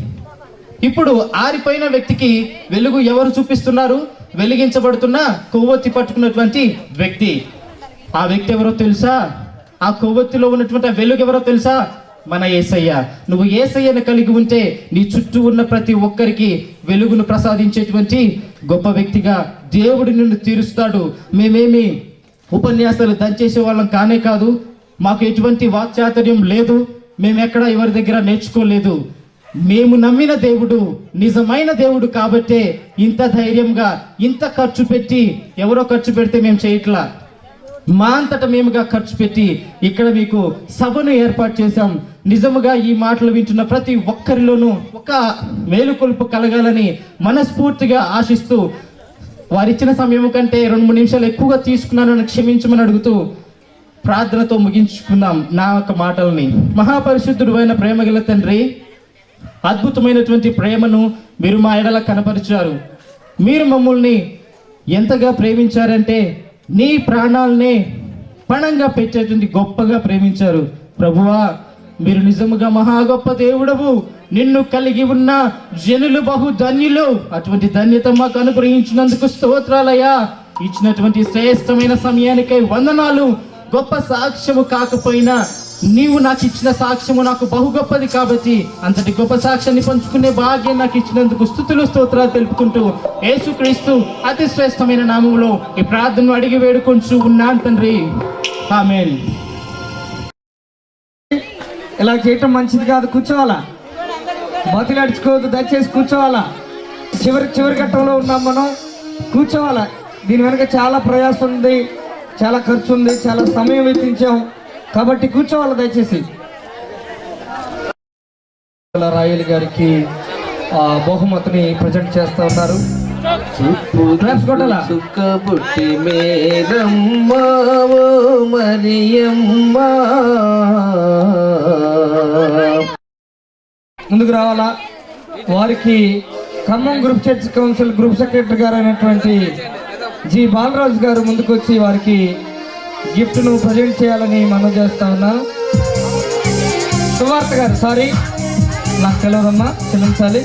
ఇప్పుడు ఆరిపోయిన వ్యక్తికి వెలుగు ఎవరు చూపిస్తున్నారు? వెలిగించబడుతున్న కొవ్వొత్తి పట్టుకున్నటువంటి వ్యక్తి. ఆ వ్యక్తి ఎవరో తెలుసా? ఆ కొవ్వొత్తిలో ఉన్నటువంటి వెలుగు ఎవరో తెలుసా? మన యేసయ్య. నువ్వు యేసయ్యను కలిగి ఉంటే నీ చుట్టూ ఉన్న ప్రతి ఒక్కరికి వెలుగును ప్రసాదించేటువంటి గొప్ప వ్యక్తిగా దేవుడు నిన్ను తీరుస్తాడు. మేమేమి ఉపన్యాసాలు దంచేసే వాళ్ళం కానే కాదు, మాకు ఎటువంటి వాక్చాతుర్యం లేదు, మేమెక్కడ ఎవరి దగ్గర నేర్చుకోలేదు. మేము నమ్మిన దేవుడు నిజమైన దేవుడు కాబట్టే ఇంత ధైర్యంగా ఇంత ఖర్చు పెట్టి, ఎవరో ఖర్చు పెడితే మేము చేయట్లా, మా అంతటా మేముగా ఖర్చు పెట్టి ఇక్కడ మీకు సభను ఏర్పాటు చేశాం. నిజముగా ఈ మాటలు వింటున్న ప్రతి ఒక్కరిలోనూ ఒక మేలుకొలుపు కలగాలని మనస్ఫూర్తిగా ఆశిస్తూ, వారిచ్చిన సమయం కంటే 2-3 నిమిషాలు ఎక్కువగా తీసుకున్నానని క్షమించమని అడుగుతూ ప్రార్థనతో ముగించుకుందాం నా యొక్క మాటల్ని. మహాపరిశుద్ధుడు అయిన ప్రేమగల తండ్రి, అద్భుతమైనటువంటి ప్రేమను మీరు మా ఎడల కనపరిచారు. మీరు మమ్మల్ని ఎంతగా ప్రేమించారంటే నీ ప్రాణాలనే పణంగా పెట్టేటువంటి గొప్పగా ప్రేమించారు. ప్రభువా, మీరు నిజముగా మహా గొప్ప దేవుడవు. నిన్ను కలిగి ఉన్న జనులు బహు ధన్యులు. అటువంటి ధన్యత మాకు అనుగ్రహించినందుకు స్తోత్రాలయ్యా. ఇచ్చినటువంటి శ్రేష్టమైన సమయానికై వందనాలు. గొప్ప సాక్ష్యము కాకపోయినా నీవు నాకు ఇచ్చిన సాక్ష్యము నాకు బహు గొప్పది కాబట్టి అంతటి గొప్ప సాక్ష్యాన్ని పంచుకునే భాగ్యం నాకు ఇచ్చినందుకు స్తుతులు స్తోత్రాలు తెలుపుకుంటూ యేసుక్రీస్తు అతి శ్రేష్టమైన నామములో ఈ ప్రార్థనను అడిగి వేడుకొంచు ఉన్నాను తండ్రి, ఆమేన్. ఇలా చేయటం మంచిది కాదు, కూర్చోవాలా, బతిలాడుచుకోవద్దు, దయచేసి కూర్చోవాలా. చివరి ఘట్టంలో ఉన్నాం మనం, కూర్చోవాలా. దీని వెనక చాలా ప్రయాసం ఉంది, చాలా ఖర్చు ఉంది, చాలా సమయం వెచ్చించాం కాబట్టి కూర్చోవాలి దయచేసి. రాయలు గారికి బహుమతిని ప్రజెంట్ చేస్తూ ఉన్నారు. సుఖబుట్టి మేరమ్మ మరియమ్మ ముందుకు రావాలా. వారికి Khammam group church council group secretary గారు అయినటువంటి జి బాలరాజు గారు ముందుకు వచ్చి వారికి గిఫ్ట్ను ప్రజెంట్ చేయాలని మనం చేస్తా ఉన్నాం. సువార్త గారు, సారీ నాకు తెలియదమ్మా, క్షమించాలి.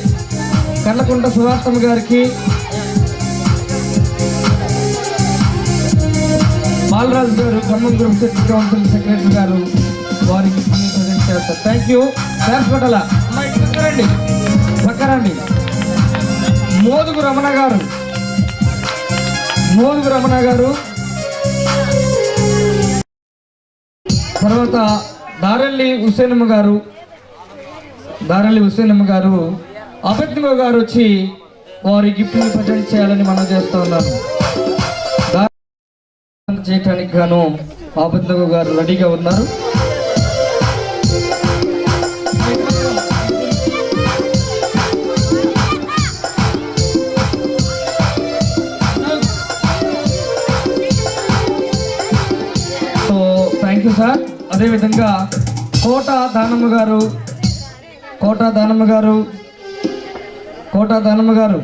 కళ్ళకుంట సువార్తమ్మ గారికి బాలరాజు గారు Khammam group secretary council secretary గారు వారికి ప్రజెంట్ చేస్తారు. Thank you. పట్టాల రండి, పక్కరండి. మోదుగు రమణ గారు, తర్వాత దారెల్లి హుసేనమ్మ గారు, అభిజ్ఞ గారు వచ్చి వారి గిఫ్ట్ని ప్రజెంట్ చేయాలని మనం చేస్తూ ఉన్నాను. చేయటానికి గాను అభిజ్ఞ గారు రెడీగా ఉన్నారు. So thank you sir. అదేవిధంగా కోట దానమ్మ గారు,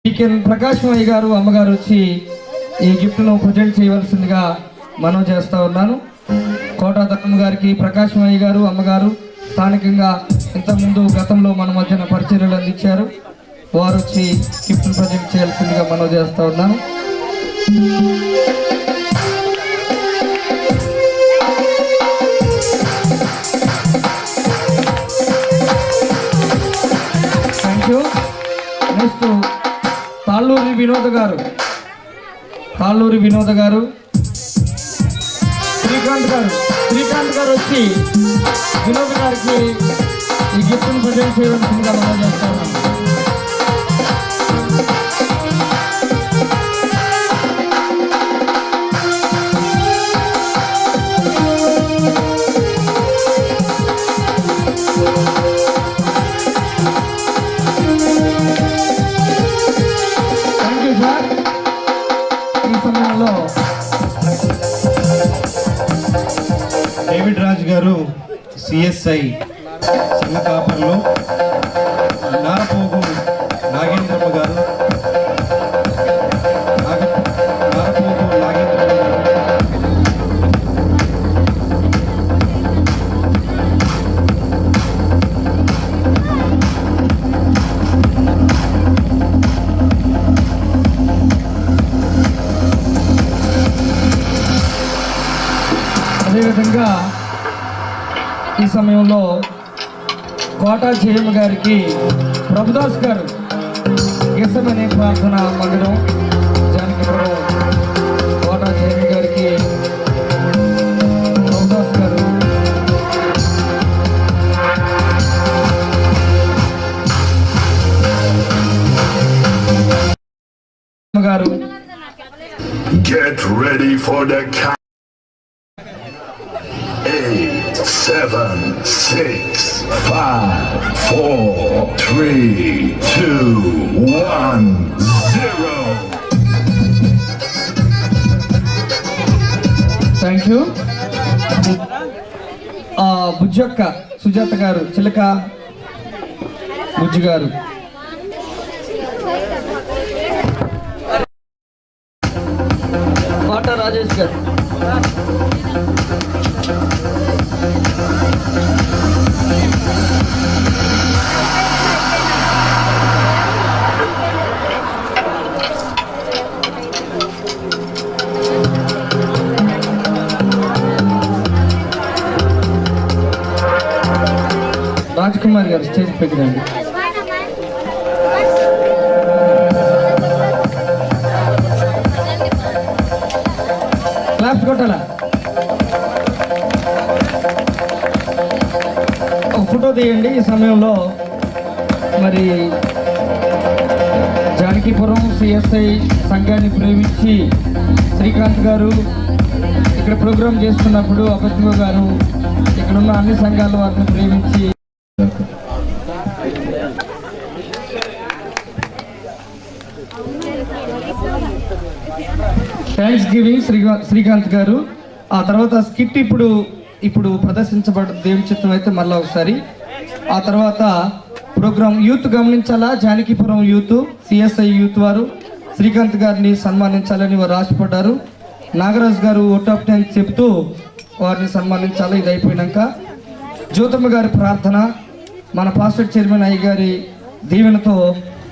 టీకెన్ ప్రకాశమయ్య గారు అమ్మగారు వచ్చి ఈ గిఫ్ట్ను ప్రజెంట్ చేయవలసిందిగా మనం చేస్తూ ఉన్నాను. కోట దానమ్మ గారికి ప్రకాశమయ్య గారు అమ్మగారు స్థానికంగా ఇంతకుముందు గతంలో మన మధ్యన పరిచర్యలు అందించారు. వారు వచ్చి గిఫ్ట్ను ప్రజెంట్ చేయాల్సిందిగా మనం చేస్తూ ఉన్నాను. నెక్స్ట్ తాళ్ళూరి వినోద్ గారు, శ్రీకాంత్ గారు వచ్చి వినోద్ గారికి ఈ గిఫ్ట్ని ప్రజెంట్ చేయవలసిందిగా మనం చేస్తా ఉన్నాం. డేవిడ్ రాజ్ గారు సిఎస్ఐ సింగకాపర్లో, నారపోగు నాగేంద్రమ్మ గారు, అదేవిధంగా ఈ సమయంలో కోట జయమ్మ గారికి ప్రభుదాస్ గారు గెసమనే ప్రార్థన మందిరం జానకిపురం, కోట జయమ్మ గారికి ప్రభుదాస్ గారు Get ready for the count. 8, 7, 6, 5, 4, 3, 2, 1, 0. Thank you. Bujjakka Sujatha garu, Chilaka Bujju గారు, కోట రాజేష్ గారు, రాజ్ కుమార్ గారు స్టేజ్ పైకి రండి. క్లాప్స్ కొట్టాలా? ఒక ఫోటో తీయండి. ఈ సమయంలో మరి జానకిపురం సిఎస్ఐ సంఘాన్ని ప్రేమించి శ్రీకాంత్ గారు ఇక్కడ ప్రోగ్రాం చేస్తున్నప్పుడు అభిజ్ఞ గారు ఇక్కడున్న అన్ని సంఘాల వారిని ప్రేమించి థ్యాంక్స్ గివింగ్ శ్రీకాంత్ గారు. ఆ తర్వాత స్కిట్ ఇప్పుడు ప్రదర్శించబడ్డ దేవుని చిత్తం అయితే మళ్ళీ ఒకసారి. ఆ తర్వాత ప్రోగ్రాం యూత్ గమనించాలా, జానకిపురం యూత్ సిఎస్ఐ యూత్ వారు శ్రీకాంత్ గారిని సన్మానించాలని వారు ఆశపడ్డారు. నాగరాజు గారు ఓట్ ఆఫ్ థ్యాంక్స్ చెప్తూ వారిని సన్మానించాలి. ఇది అయిపోయినాక జ్యోతమ్మ గారి ప్రార్థన, మన పాస్టర్ చైర్మన్ అయ్య గారి దీవెనతో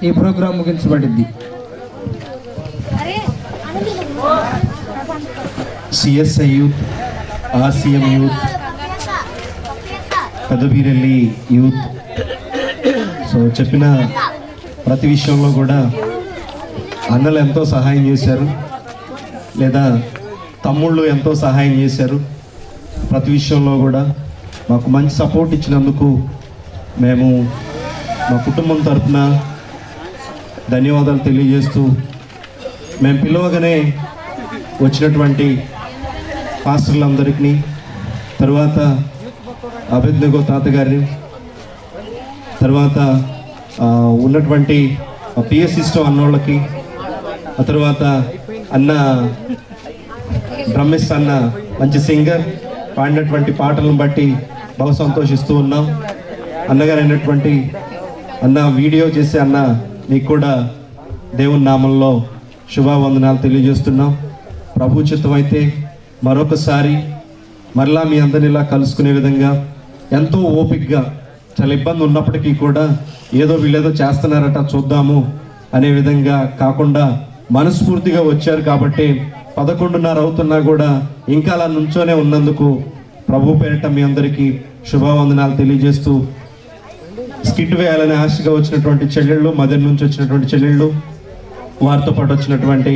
ఈ ప్రోగ్రాం ముగించబడింది. CSI youth, RCM youth, Pedabirelli youth. So చెప్పిన ప్రతి విషయంలో కూడా అన్నలు ఎంతో సహాయం చేశారు, లేదా తమ్ముళ్ళు ఎంతో సహాయం చేశారు. ప్రతి విషయంలో కూడా మాకు మంచి సపోర్ట్ ఇచ్చినందుకు మేము మా కుటుంబం తరఫున ధన్యవాదాలు తెలియజేస్తూ, మేము పిలవగానే వచ్చినటువంటి పాస్టర్లందరికీ, తర్వాత అభిజ్ఞగో తాతగారిని, తర్వాత ఉన్నటువంటి పిఎస్ సిస్టమ్ అన్నోళ్ళకి, ఆ తర్వాత అన్న డ్రమ్మిస్ట్ అన్న మంచి సింగర్ పాడినటువంటి పాటలను బట్టి బాగా సంతోషిస్తూ ఉన్నాం. అన్నగారు అయినటువంటి అన్న వీడియో చేసే అన్న నీకు కూడా దేవుని నామంలో శుభావందనాలు తెలియజేస్తున్నాం. ప్రభు చిత్తం అయితే మరొకసారి మరలా మీ అందరిని ఇలా కలుసుకునే విధంగా ఎంతో ఓపికగా, చాలా ఇబ్బంది ఉన్నప్పటికీ కూడా ఏదో వీళ్ళేదో చేస్తున్నారట చూద్దాము అనే విధంగా కాకుండా మనస్ఫూర్తిగా వచ్చారు. కాబట్టి 11:30 అవుతున్నా కూడా ఇంకా అలా నుంచోనే ఉన్నందుకు ప్రభు పేరిట మీ అందరికీ శుభావందనాలు తెలియజేస్తూ, స్కిట్ వేయాలని ఆశగా వచ్చినటువంటి చెల్లెళ్ళు, మదర్ నుంచి వచ్చినటువంటి చెల్లెళ్ళు, వారితో పాటు వచ్చినటువంటి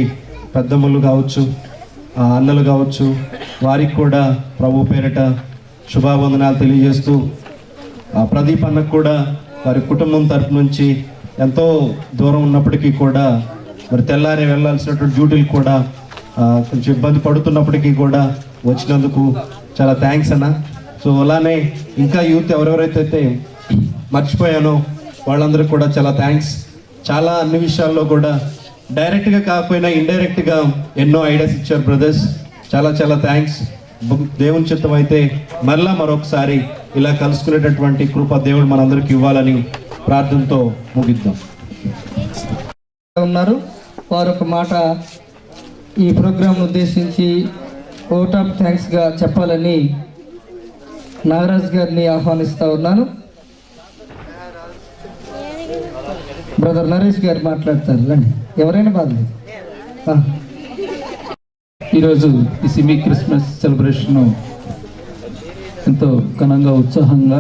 పెద్దమ్మలు కావచ్చు, అన్నలు కావచ్చు, వారికి కూడా ప్రభు పేరిట శుభావందనాలు తెలియజేస్తూ, ప్రదీప్ అన్నకు కూడా వారి కుటుంబం తరపు నుంచి ఎంతో దూరం ఉన్నప్పటికీ కూడా మరి తెల్లారి వెళ్ళాల్సినటువంటి డ్యూటీలు కూడా కొంచెం ఇబ్బంది పడుతున్నప్పటికీ కూడా వచ్చినందుకు చాలా థ్యాంక్స్ అన్న. సో అలానే ఇంకా యూత్ ఎవరెవరైతే మర్చిపోయానో వాళ్ళందరికీ కూడా చాలా థ్యాంక్స్. చాలా అన్ని విషయాల్లో కూడా డైరెక్ట్గా కాకపోయినా ఇండైరెక్ట్గా ఎన్నో ఐడియాస్ ఇచ్చారు బ్రదర్స్. చాలా చాలా థ్యాంక్స్. దేవుని చిత్తం అయితే మరలా మరొకసారి ఇలా కలుసుకునేటటువంటి కృప దేవుడు మనందరికి ఇవ్వాలని ప్రార్థనతో ముగిద్దాం. ఉన్నారు వారు ఒక మాట ఈ ప్రోగ్రాం ఉద్దేశించి ఓట్ ఆఫ్ థ్యాంక్స్గా చెప్పాలని నాగరాజ్ గారిని ఆహ్వానిస్తూ ఉన్నాను. బ్రదర్ నరేష్ గారు మాట్లాడతారు, రండి. ఎవరైనా బాధలేదు. ఈరోజు ఈ సిమీ క్రిస్మస్ సెలబ్రేషను ఎంతో ఘనంగా, ఉత్సాహంగా,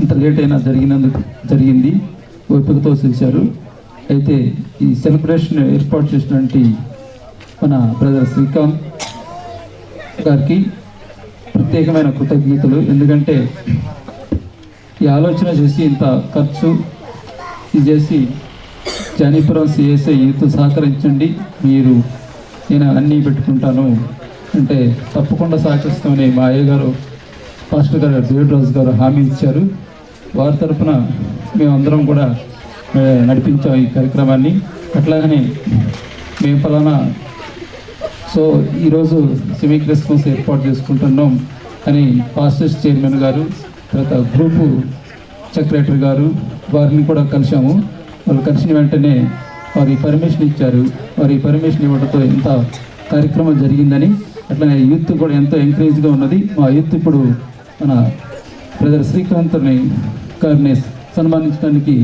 ఇంత లేట్ అయినా జరిగింది. ఓపికతో చేశారు. అయితే ఈ సెలబ్రేషన్ ఏర్పాటు చేసినటువంటి మన బ్రదర్ శ్రీకాంత్ గారికి ప్రత్యేకమైన కృతజ్ఞతలు. ఎందుకంటే ఈ ఆలోచన చేసి ఇంత ఖర్చు ఇది చేసి జానీపురం సిఎస్ఐ యూత్ సహకరించండి, మీరు నేను అన్నీ పెట్టుకుంటాను అంటే తప్పకుండా సహకరిస్తామని మా అయ్య గారు, పాస్టర్ గారు దేవరాజు గారు హామీ ఇచ్చారు. వారి తరఫున మేమందరం కూడా నడిపించాం ఈ కార్యక్రమాన్ని. అట్లాగనే మేము ఫలానా ఈరోజు సెమీ క్రిస్మస్ ఏర్పాటు చేసుకుంటున్నాం అని పాస్టర్స్ చైర్మన్ గారు, తర్వాత గ్రూపు సెక్రటరీ గారు, వారిని కూడా కలిసాము. వాళ్ళు కలిసిన వెంటనే వారి పర్మిషన్ ఇచ్చారు. వారి పర్మిషన్ ఇవ్వడంతో ఇంత కార్యక్రమం జరిగిందని, అట్లనే యూత్ కూడా ఎంతో ఎంకరేజ్గా ఉన్నది. మా యూత్ ఇప్పుడు మన బ్రదర్ శ్రీకాంత్ గారిని సన్మానించడానికి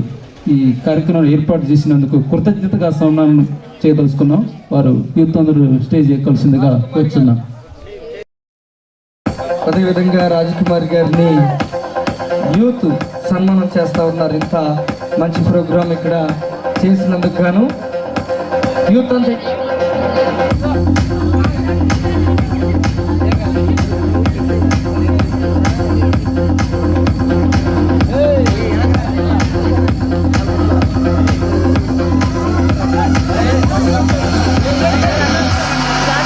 ఈ కార్యక్రమం ఏర్పాటు చేసినందుకు కృతజ్ఞతగా సన్మానం చేయదలుచుకున్నాం. వారు యూత్ అందరూ స్టేజ్ ఎక్కాల్సిందిగా కోరుచున్నాం. అదేవిధంగా రాజకుమారి గారిని యూత్ సన్మానం చేస్తూ ఉన్నారు. ఇంత మంచి ప్రోగ్రాం ఇక్కడ చేసినందుకు గాను యూత్ అంతే.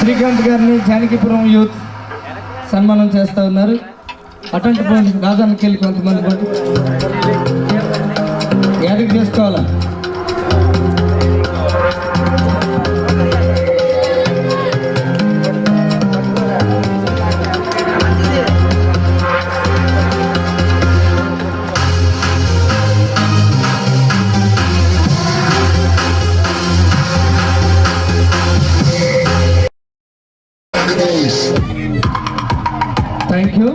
శ్రీకాంత్ గారిని జానకిపురం యూత్ సన్మానం చేస్తూ ఉన్నారు. అటెంట్ రాజానికి వెళ్ళి కొంతమంది పాటు యాదకి చేసుకోవాలా. Thank you.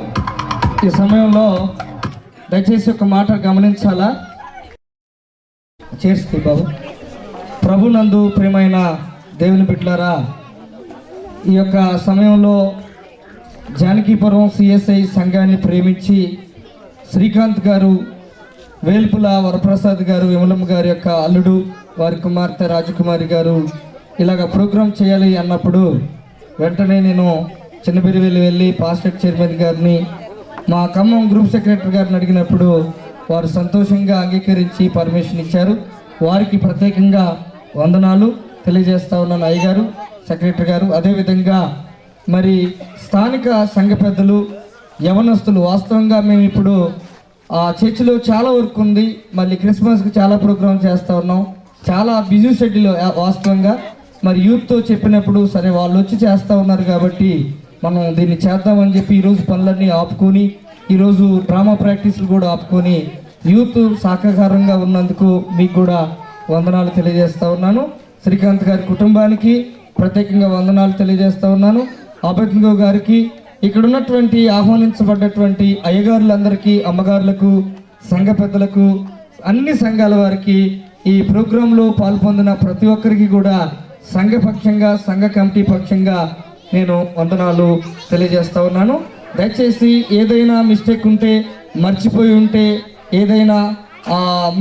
ఈ సమయంలో దయచేసి ఒక మాట గమనించాలా. చేస్తే బాబు ప్రభునందు ప్రియమైన దేవుని బిడ్డలారా, ఈ యొక్క సమయంలో జానకీపురం సిఎస్ఐ సంఘాన్ని ప్రేమించి శ్రీకాంత్ గారు, వేల్పుల వరప్రసాద్ గారు, విమలమ్మ గారి యొక్క అల్లుడు, వారి కుమార్తె రాజకుమారి గారు ఇలాగ ప్రోగ్రాం చేయాలి అన్నప్పుడు వెంటనే నేను చిన్నబిరివెల్లి వెళ్ళి పాస్టేట్ చైర్మన్ గారిని, మా ఖమ్మం గ్రూప్ సెక్రటరీ గారిని అడిగినప్పుడు వారు సంతోషంగా అంగీకరించి పర్మిషన్ ఇచ్చారు. వారికి ప్రత్యేకంగా వందనాలు తెలియజేస్తా ఉన్నాను అయ్యగారు, సెక్రటరీ గారు. అదేవిధంగా మరి స్థానిక సంఘ పెద్దలు, యవనస్తులు, వాస్తవంగా మేము ఇప్పుడు చర్చిలో చాలా వర్క్ ఉంది. మళ్ళీ క్రిస్మస్కి చాలా ప్రోగ్రామ్ చేస్తూ ఉన్నాం. చాలా బిజీ షెడ్యూల్ వాస్తవంగా. మరి యూత్తో చెప్పినప్పుడు సరే వాళ్ళు వచ్చి చేస్తూ ఉన్నారు కాబట్టి మనం దీన్ని చేద్దామని చెప్పి ఈరోజు పనులన్నీ ఆపుకొని, ఈరోజు డ్రామా ప్రాక్టీస్లు కూడా ఆపుకొని యూత్ సహకారంగా ఉన్నందుకు మీకు కూడా వందనాలు తెలియజేస్తూ ఉన్నాను. శ్రీకాంత్ గారి కుటుంబానికి ప్రత్యేకంగా వందనాలు తెలియజేస్తూ ఉన్నాను. అభ్యర్థి గారికి, ఇక్కడ ఉన్నటువంటి ఆహ్వానించబడ్డటువంటి అయ్యగారులందరికీ, అమ్మగారులకు, సంఘ పెద్దలకు, అన్ని సంఘాల వారికి, ఈ ప్రోగ్రాంలో పాల్పొందిన ప్రతి ఒక్కరికి కూడా సంఘ పక్షంగా, సంఘ కమిటీ పక్షంగా నేను వందనాలు తెలియజేస్తా ఉన్నాను. దయచేసి ఏదైనా మిస్టేక్ ఉంటే, మర్చిపోయి ఉంటే, ఏదైనా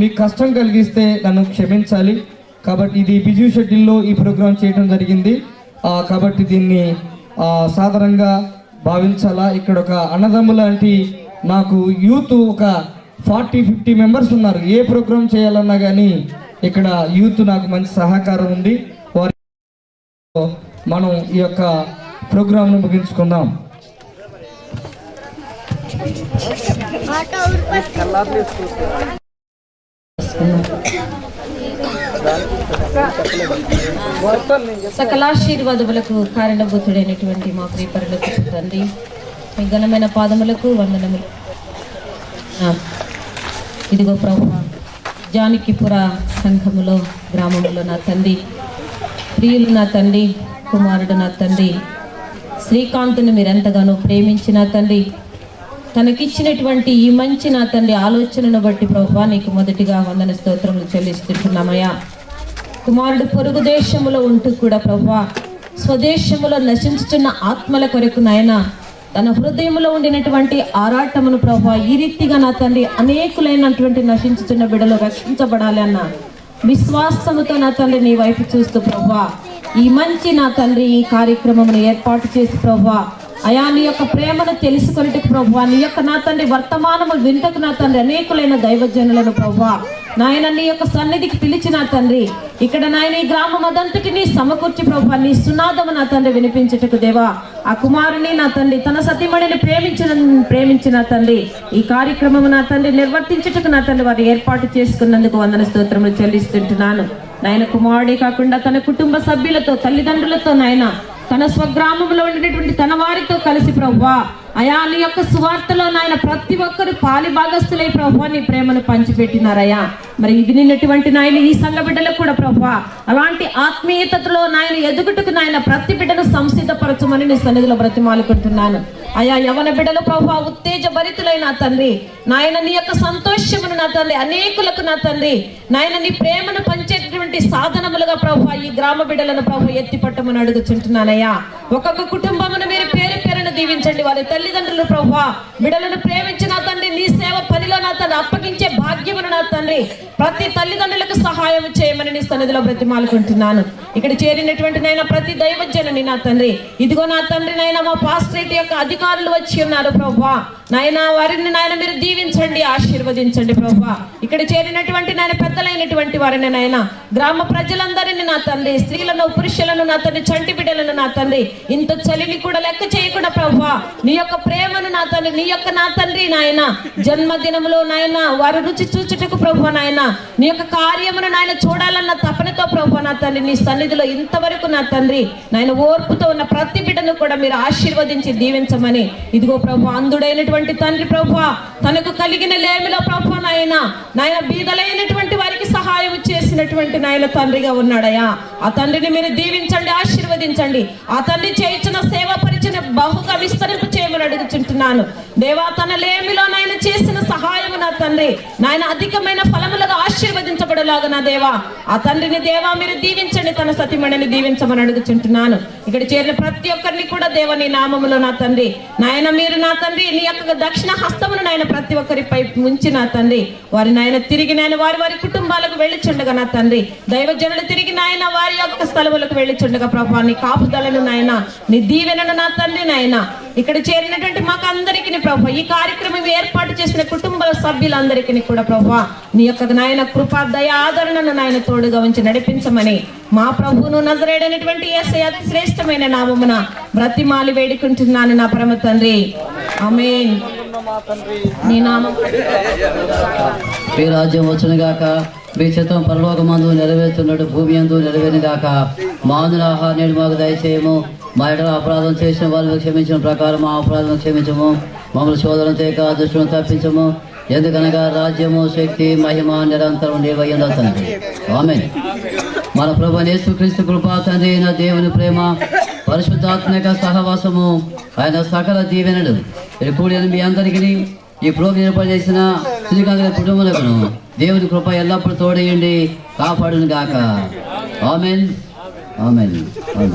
మీకు కష్టం కలిగిస్తే నన్ను క్షమించాలి. కాబట్టి ఇది బిజీ షెడ్యూల్లో ఈ ప్రోగ్రాం చేయడం జరిగింది కాబట్టి దీన్ని సాధారణంగా భావించాలా. ఇక్కడ ఒక అన్నదమ్ము లాంటి నాకు యూత్ ఒక 40-50 మెంబర్స్ ఉన్నారు. ఏ ప్రోగ్రాం చేయాలన్నా కానీ ఇక్కడ యూత్ నాకు మంచి సహకారం ఉంది. వారి మనం ఈ యొక్క ప్రోగ్రాంను ముగించుకుందాం. సకలాశీర్వాదములకు కారణభూతుడైనటువంటి మా ప్రియపరులకు తండ్రి, మీ ఘనమైన పాదములకు వందనములు. ఇదిగో ప్రభువా, జానకీపుర సంఘములో, గ్రామములో నా తండ్రి, ప్రియులు నా తండ్రి, కుమారుడు నా తండ్రి శ్రీకాంత్ను మీరెంతగానో ప్రేమించిన తండ్రి, తనకిచ్చినటువంటి ఈ మంచి నా తండ్రి ఆలోచనను బట్టి ప్రభువా నీకు మొదటిగా వందన స్తోత్రములు చెల్లిస్తున్నామయ్యా. కుమారుడు పొరుగు దేశములో ఉంటూ కూడా ప్రభువా, స్వదేశములో నశించుతున్న ఆత్మల కొరకు నాయన తన హృదయంలో ఉండినటువంటి ఆరాటమును ప్రభువా ఈ రీతిగా నా తండ్రి అనేకులైనటువంటి నశించుతున్న బిడ్డలు రక్షించబడాలి అన్న విశ్వాసముతో నా తండ్రి నీ వైపు చూస్తూ ప్రభువా ఈ మంచి నా తండ్రి ఈ కార్యక్రమమును ఏర్పాటు చేసి ప్రభువా అయా నీ యొక్క ప్రేమను తెలుసుకొనిటకు ప్రభువా, నీ యొక్క నా తండ్రి వర్తమానము వింటకు నా తండ్రి అనేకులైన దైవజనులను ప్రభువా నాయన నీ యొక్క సన్నిధికి పిలిచిన తండ్రి, ఇక్కడ నాయన ఈ గ్రామం అదంతటిని సమకూర్చి ప్రభువా నీ సునాదము నా తండ్రి వినిపించుటకు దేవా, ఆ కుమారుని నా తండ్రి తన సతీమణిని ప్రేమించిన తండ్రి ఈ కార్యక్రమము నా తండ్రి నిర్వర్తించుటకు నా తండ్రి వారు ఏర్పాటు చేసుకున్నందుకు వందన స్తోత్రములు చెల్లిస్తుంటున్నాను. నాయన కుమారుడే కాకుండా తన కుటుంబ సభ్యులతో, తల్లిదండ్రులతో, నాయన తన స్వగ్రామంలో ఉండేటువంటి తన వారితో కలిసి ప్రభువా అయా నీ యొక్క సువార్తలో నాయన ప్రతి ఒక్కరు పాలి భాగస్తులై ప్రభువా నీ ప్రేమను పంచిపెట్టినారయ్యా. మరి ఇది నిన్నటువంటి నాయన ఈ సంఘ బిడ్డలకు కూడా ప్రభువా అలాంటి ఆత్మీయతలో నాయన ఎదుగుటకు నాయన ప్రతి బిడ్డను సంసిద్ధపరచమని నీ సన్నిధిలో బ్రతిమాలుకుంటున్నాను. అయా యవన బిడ్డలు ప్రభువా ఉత్తేజ భరితులైన తండ్రి నాయన నీ యొక్క సంతోషమును నా తండ్రి అనేకులకు నా తండ్రి నాయన నీ ప్రేమను పంచేటటువంటి సాధనములుగా ప్రభువా ఈ గ్రామ బిడ్డలను ప్రభు ఎత్తి పట్టమని అడుగుచుంటున్నానయ్యా. ఒక్కొక్క కుటుంబమును మీరు పేరు పేరును దీవించండి. వారి తల్లిదండ్రులు ప్రభువా బిడ్డలను ప్రేమించిన తండ్రి నీ సేవ పనిలో నా తండ్రి అప్పగించే భాగ్యమును నా తండ్రి ప్రతి తల్లిదండ్రులకు సహాయం చేయమని నీ సన్నిధిలో బ్రతిమాలుకుంటున్నాను. ఇక్కడ చేరినటువంటి నాయన ప్రతి దైవజనుని నా తండ్రి ఇదిగో నా తండ్రి నాయన మా పాస్టరేట్ యొక్క అధికారులు వచ్చి ఉన్నారు ప్రభువా నాయన వారిని నాయన మీరు దీవించండి, ఆశీర్వదించండి ప్రభువా. ఇక్కడ చేరినటువంటి నాయన పెద్దలైనటువంటి వారిని నాయన గ్రామ ప్రజలందరినీ నా తండ్రి స్త్రీలను పురుషులను నా తండ్రి చంటి బిడ్డలను నా తండ్రి ఇంత చలిని కూడా లెక్క చేయకుండా ప్రభువా నీ యొక్క ప్రేమను నా తండ్రి నీ యొక్క నా తండ్రి నాయన జన్మదినములో నాయన వారు రుచి చూచుటకు ప్రభువా నాయన నీ యొక్క కార్యమును నాయన చూడాలన్న తపనతో ప్రభువా నా తండ్రి నీ సన్నిధిలో ఇంతవరకు నా తండ్రి నాయన ఓర్పుతో ఉన్న ప్రతి బిడ్డను కూడా మీరు ఆశీర్వదించి దీవించమని ఇదిగో ప్రభు అందుడైనటువంటి తండ్రి ప్రభువా తనకు కలిగిన లేమిలో ప్రభువా నాయన బీదలైనటువంటి వారికి సహాయం చేసినటువంటి నాయన తండ్రిగా ఉన్నాడయ్యా. ఆ తండ్రిని మీరు దీవించండి, ఆశీర్వదించండి. ఆ తండ్రి చేయించిన సేవ పరిచిన నాయన బహుగా విస్తరింపు చేయమని అడుగుచుంటున్నాను దేవా. తన లేమిలో నాయన చేసిన సహాయము నా తండ్రి నాయన అధికమైన ఫలములుగా ఆశీర్వదించబడలాగా నా దేవా. ఆ తండ్రిని దేవా మీరు దీవించండి, తన సతిమణిని దీవించమని అడుగుచుంటున్నాను. ఇక్కడ చేరిన ప్రతి ఒక్కరిని కూడా దేవ నీ నామములో నా తండ్రి నాయన మీరు నా తండ్రి నీ యొక్క దక్షిణ హస్తమును నాయన ప్రతి ఒక్కరిపై ఉంచి నా తండ్రి వారి నాయన తిరిగి నాయన వారి వారి కుటుంబాలకు వెళ్ళిచుండగా నా తండ్రి దైవజనులు తిరిగి నాయన వారి యొక్క స్థలములకు వెళ్ళిచుండగా ప్రభా నీ కాపుదలను నాయన నీ దీవెనను నా తండ్రి నాయన ఇక్కడ చేరినటువంటి మాకు అందరికీ ప్రభా ఈ కార్యక్రమం ఏర్పాటు చేసిన కుటుంబ సభ్యులందరికీ కూడా ప్రభా నీ యొక్క నాయన కృపా దయ ఆదరణను నాయన తోడుగా ఉంచి నడిపించమని మా ప్రభువును నజరేడైనటువంటి యేసయ్య అతి శ్రేష్టమైన నామమున బ్రతిమాలి వేడుకుంటున్నాను నా పరమ తండ్రి. ఆమేన్. నీ నామం మీ రాజ్యం వచ్చును గాక, మీ చిత్తం పరలోకమందు నెరవేరుతున్నట్టు భూమి యందు నెరవేరును గాక. మానుల ఆహారం నేడు మాకు దయచేయము, మా ఎడల అపరాధం చేసిన వాళ్ళని క్షమించిన ప్రకారం మా అపరాధం క్షమించము, మమ్మల్ని శోధన తేక దుష్టులను తప్పించము, ఎందుకనగా రాజ్యము శక్తి మహిమ నిరంతరం నీవయ్యున్న తండ్రి. ఆమేన్. మన ప్రభు యేసుక్రీస్తు కృపా తండ్రి అయిన దేవుని ప్రేమ పరిశుద్ధాత్మక సహవాసము ఆయన సకల దీవెనలు కూడిన మీ అందరికీ ఈ ప్రోగ్రాం ఏర్పాటు చేసిన శ్రీకాంత్ కుటుంబాలకు దేవుని కృప ఎల్లప్పుడూ తోడేయండి, కాపాడును గాక. ఆమేన్. ఆమేన్. ఆమేన్.